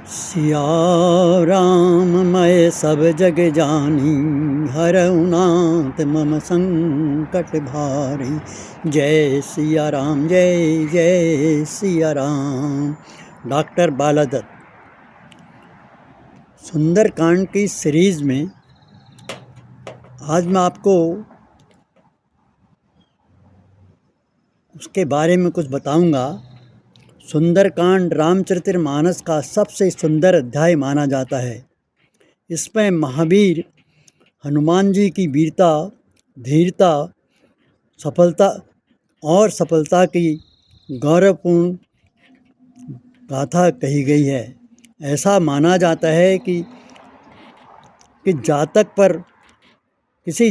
सिया राम मैं सब जग जानी, हरऊ नाथ मम संकट भारी। जय सिया राम, जय जय सिया राम। डॉक्टर बालादत्त। सुंदरकांड की सीरीज में आज मैं आपको उसके बारे में कुछ बताऊंगा। सुंदरकांड रामचरितमानस का सबसे सुंदर अध्याय माना जाता है। इसमें महावीर हनुमान जी की वीरता, धीरता, सफलता की गौरवपूर्ण गाथा कही गई है। ऐसा माना जाता है कि किसी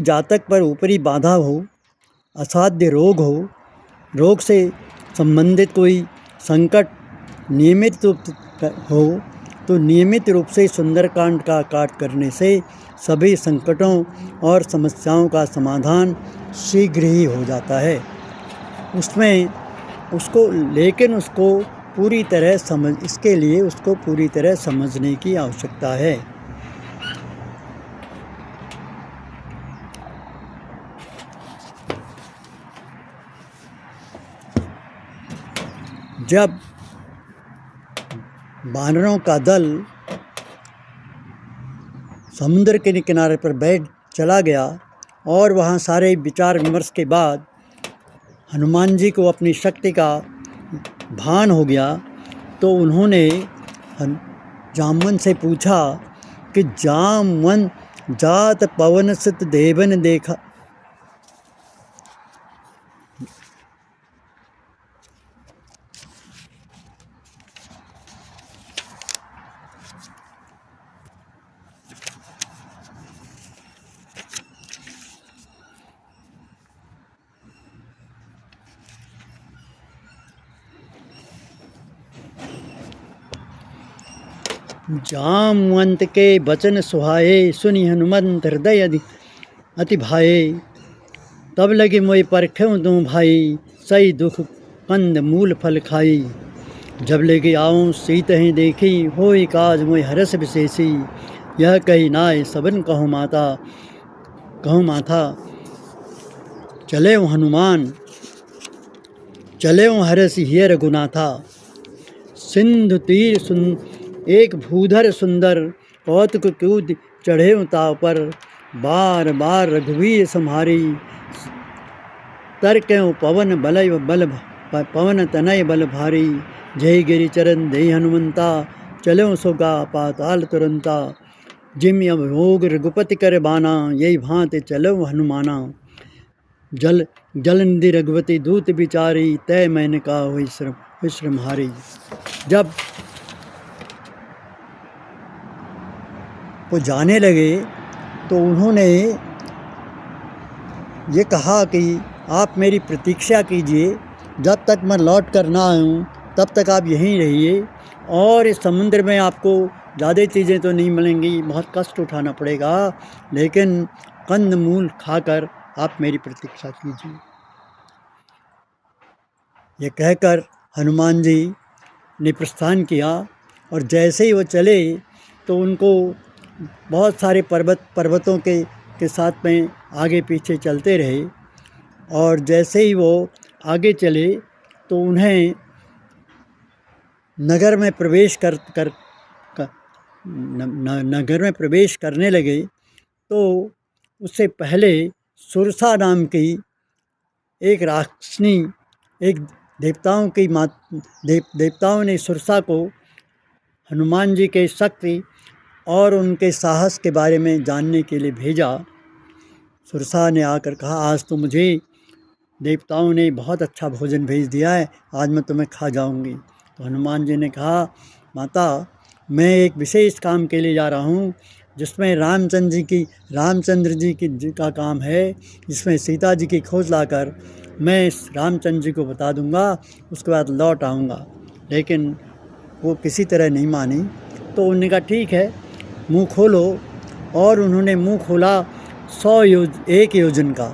जातक पर ऊपरी बाधा हो, असाध्य रोग हो, रोग से संबंधित कोई संकट नियमित हो तो नियमित रूप से सुंदरकांड का पाठ करने से सभी संकटों और समस्याओं का समाधान शीघ्र ही हो जाता है। उसको पूरी तरह समझने की आवश्यकता है। जब वानरों का दल समुद्र के किनारे पर बैठ चला गया और वहाँ सारे विचार विमर्श के बाद हनुमान जी को अपनी शक्ति का भान हो गया, तो उन्होंने जामवन से पूछा कि जामवन जात पवन सुत देवन देखा। जामवंत के वचन सुहाए, सुनि हनुमंत हृदय अति भाए। तब लगे मोय परख्यों दूँ भाई, सही दुख कंद मूल फल खाई। जब लेके आऊँ सीत ही देखी, होई काज मोय हरस विशेषी। यह कही नाय सबन कहूँ माथा, चले हनुमान चले हरस हियर गुनाथा। सिंधु तीर एक भूधर सुंदर, कौतुक कूद चढ़े ताव पर। बार बार रघुवीर सम्हारी, तरक्यों पवन तनय बल भारी। जय गिरि चरण दे हनुमंता, चलो सोगा पाताल तुरंता। जिम अभोग रघुपति कर बाना, यही भांति चलो हनुमाना। जल निधि रघुपति दूत बिचारी, तय मैंने कहा हुई श्रम हारी। जब वो जाने लगे तो उन्होंने ये कहा कि आप मेरी प्रतीक्षा कीजिए, जब तक मैं लौट कर ना आऊँ तब तक आप यहीं रहिए। और इस समुद्र में आपको ज़्यादा चीज़ें तो नहीं मिलेंगी, बहुत कष्ट उठाना पड़ेगा, लेकिन कंद मूल खाकर आप मेरी प्रतीक्षा कीजिए। ये कहकर हनुमान जी ने प्रस्थान किया और जैसे ही वो चले तो उनको बहुत सारे पर्वतों के साथ में आगे पीछे चलते रहे। और जैसे ही वो आगे चले तो उन्हें नगर में प्रवेश करने लगे तो उससे पहले सुरसा नाम की एक राक्षसनी, एक देवताओं ने सुरसा को हनुमान जी के शक्ति और उनके साहस के बारे में जानने के लिए भेजा। सुरसा ने आकर कहा, आज तो मुझे देवताओं ने बहुत अच्छा भोजन भेज दिया है, आज मैं तुम्हें खा जाऊंगी। तो हनुमान जी ने कहा, माता मैं एक विशेष काम के लिए जा रहा हूँ, जिसमें रामचंद्र जी का काम है, जिसमें सीता जी की खोज लाकर मैं रामचंद्र जी को बता दूंगा, उसके बाद लौट आऊँगा। लेकिन वो किसी तरह नहीं मानी। तो उन्होंने कहा ठीक है, मुँह खोलो। और उन्होंने मुँह खोला 1 योजन का।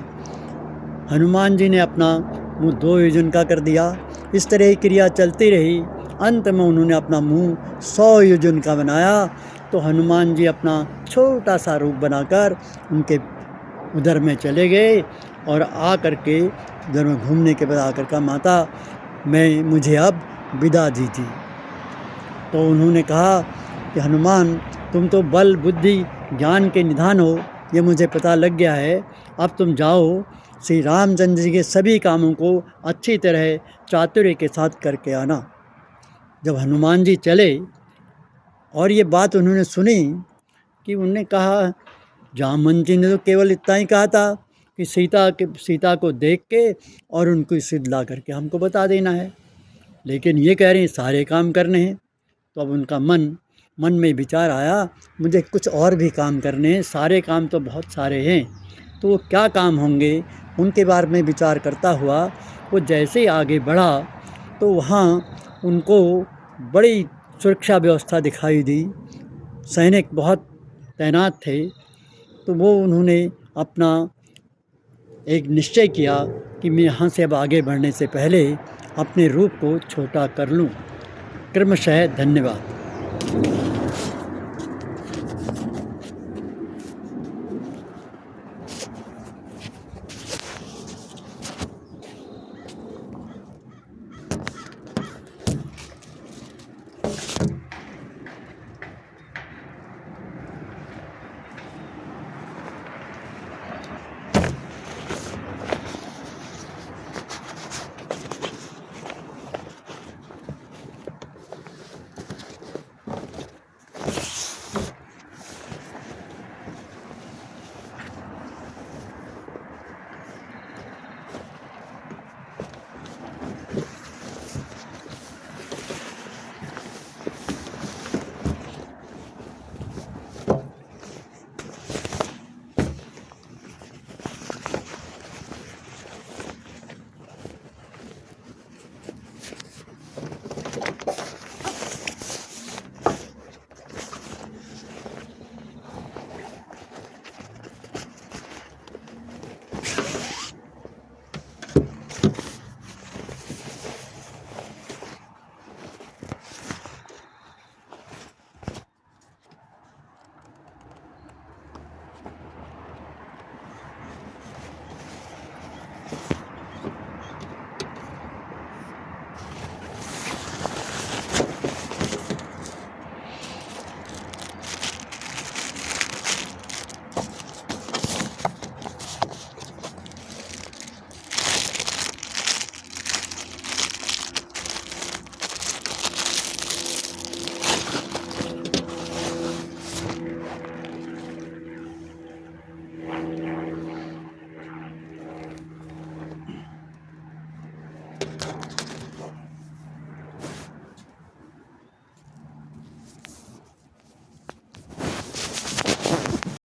हनुमान जी ने अपना मुँह 2 योजन का कर दिया। इस तरह की क्रिया चलती रही अंत में उन्होंने अपना मुंह 100 योजन का बनाया तो हनुमान जी अपना छोटा सा रूप बनाकर उनके उधर में चले गए और आ कर के उधर में घूमने के बाद आकर कहा, माता मुझे अब विदा दीजिए। तो उन्होंने कहा कि हनुमान, तुम तो बल बुद्धि ज्ञान के निधान हो, ये मुझे पता लग गया है। अब तुम जाओ, श्री रामचंद्र जी के सभी कामों को अच्छी तरह चातुर्य के साथ करके आना। जब हनुमान जी चले और ये बात उन्होंने सुनी कि उन्होंने कहा, जामवंत जी ने तो केवल इतना ही कहा था कि सीता को देख के और उनको सिद्ध ला करके हमको बता देना है, लेकिन ये कह रहे हैं सारे काम करने हैं। तो अब उनका मन में विचार आया, मुझे कुछ और भी काम करने हैं, सारे काम तो बहुत सारे हैं, तो वो क्या काम होंगे, उनके बारे में विचार करता हुआ वो जैसे ही आगे बढ़ा तो वहाँ उनको बड़ी सुरक्षा व्यवस्था दिखाई दी, सैनिक बहुत तैनात थे। तो वो उन्होंने अपना एक निश्चय किया कि मैं यहाँ से अब आगे बढ़ने से पहले अपने रूप को छोटा कर लूँ। क्रमशः धन्यवाद।